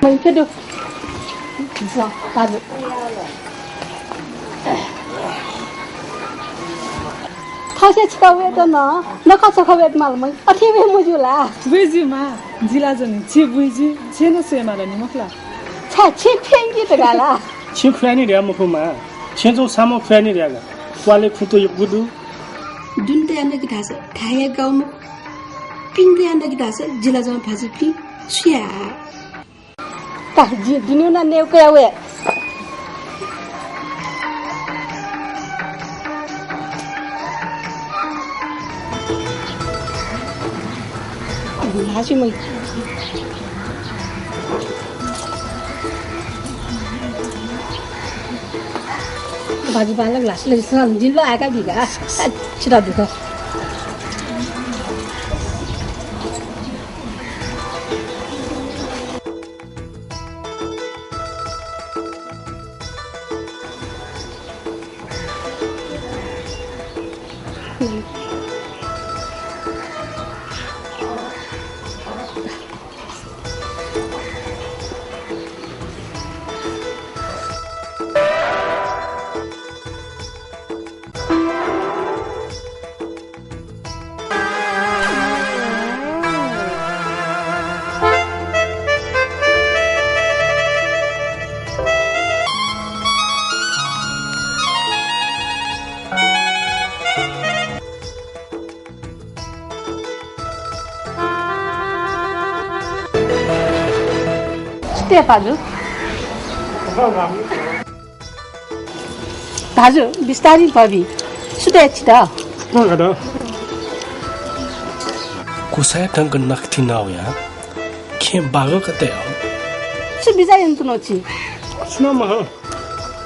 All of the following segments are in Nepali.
Mình cứ được. Sao? Ta được. थासे छिकावे त न कच्चा खबेट माल मै अथिबे मुजुला बुझी मा जिला जने छि बुझी छेन से माला नि मखला छा छि फेंगी त गाला छि खुयानी रे मखुमा छेजो सामो खुयानी रे गा वाले खुतो यो गुदु दुनते अन्द की थासे थाया गाउँ पिङते अन्द की थासे जिला जमा फाजी पि सुया ता जि दिनु न नेउ कयावे Hả chứ mày Bà bán là glass lấy sang dính lại cái gì cả Chứ đâu được không दाजु दाजु बिस्तारै भाबी सुते छिट नगदा कुसाय टंग नखथि नाउ या खे बागो कते हो सु बिजाय न तुनोछि सुनो म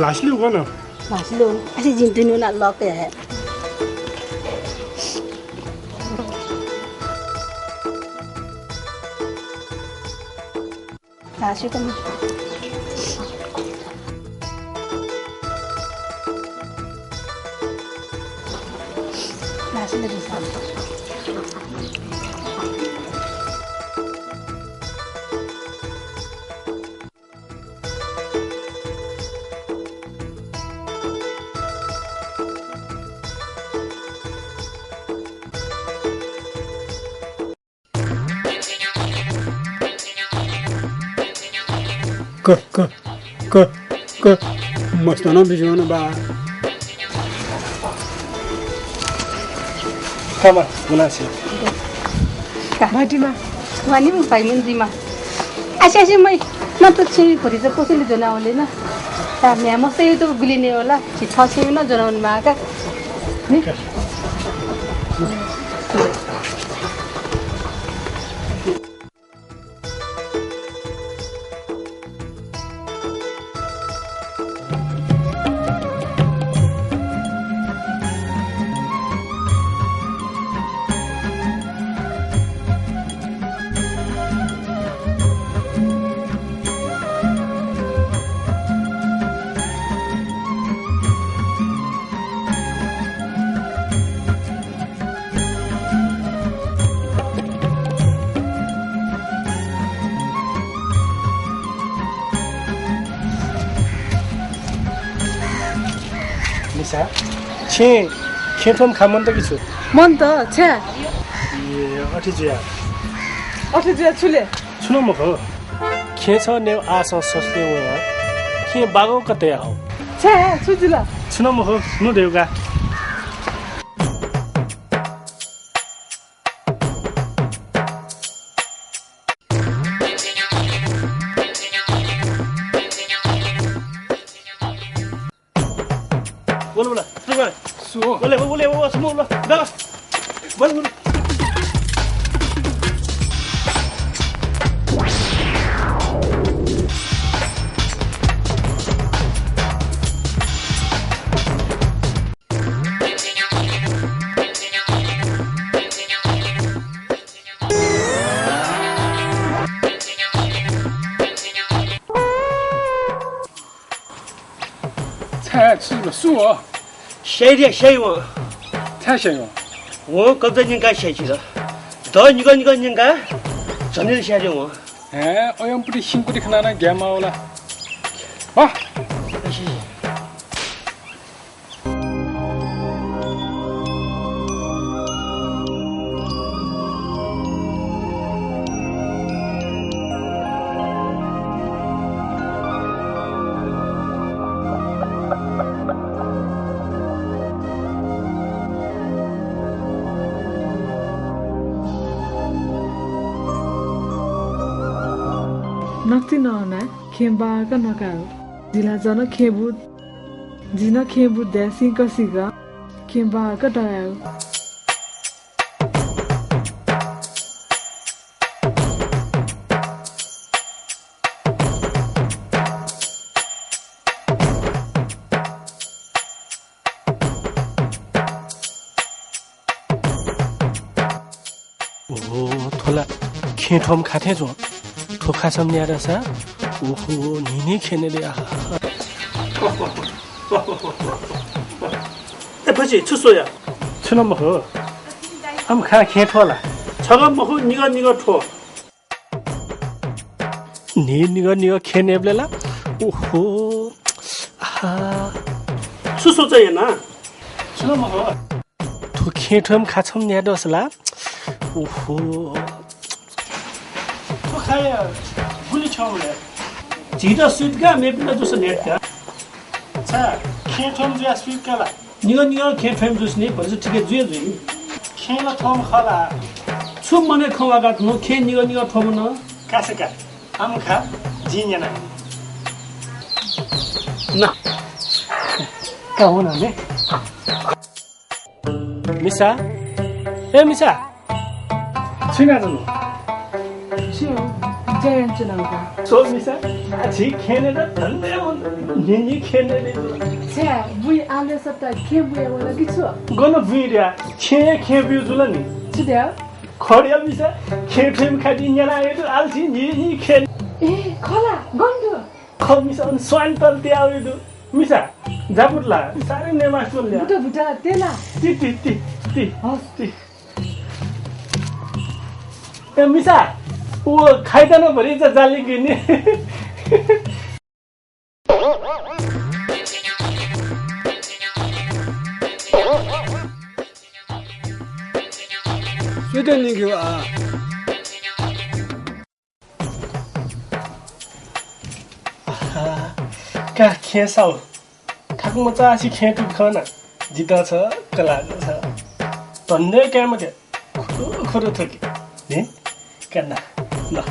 लासलु गन लासलु असि जिन्तिनु न लके है Así como Así le gusta क मस्ताना बिजोना बा कमा मुनासे भाटीमा वानी म पाइमन दिमा आसे मै न त छिरी खोरी त कसैले जनाउले न ता म्या मसै त गुलिने होला छि छ छिमी न जनाउन माका नि खेथम खामन त किछु मन त छ्या अठिजिया छुले सुनो म हो खेछ ने आस सस्ले हो के बागो कते आउ छ्या छुजिला सुनो म हो नु देउगा बोला बोले semua lah dah boleh 是个树啊，谁的谁我？太香了。我刚才人家写起了，到你个人家，真的写的我。哎，我用不得辛苦的看那感冒了。啊，谢谢。नक्ति नआना खेम्बा का नकायो जिला जन खेबु जिना खेबु देसी कसिगा खेम्बा का डरायो थोला खेठोम खाथे जो ठोखा सम्झ्याएर सा ओहो निने खेनेले पछि छुसोया छुन मखो आम खा खेठोला छग मखो निग ठो निग खेनेब्लेला ओहो आहा छुसो चाहिँ हैन छुन मखो ठो खेठोम खाछम न्याडसला ओहो खाया गुली छाउले जिरा स्वीट का मे पनि जुस नेट का छ खेठम जुया स्वीट काला निग खेठम जुस नि भन्छ ठिकै जुय जुइ खेला थम खाला छु मने खवागा न खे निग थम न कासका आम खा जिन्याना न का हो न ने मिसा ए मिसा छिना जनु छियो जयन चुनाउका सो मिसा अछि खेनेर धन्ने निनी खेनेले छे बुई आले सट्टा खेबुए वाला किछो गन बुइरा खेब्यु जुलनि छिद्या खडिया मिसा खेठेम खादि न्याला आयो आल्छि नि खेन ए खला गन्धु ख मिसा स्वान तल त्याउदु मिसा जापुटला सारे नेमा सोल्या बुटा तेला ति हस्ति ए मिसा ओ खाइदान भरि त जाली किने सुते नि गयो आ का खेसाउ खाक मचासी खेटु खना जिता छ कला छ तन्ने काम के खरो थके ने कना ल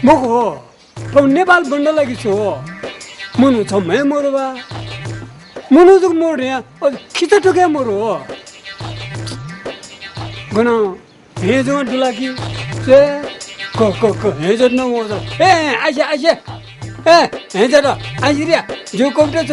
मको अब नेपाल बन्द लागि छु मुनु छ मे मोरबा मुनु दुख मोर या खिचा टोके मोरो गना हे जो दुलाकी से को हे जो न मोर ए आइसे ए हे जरा आइरिया जो कोपटे छ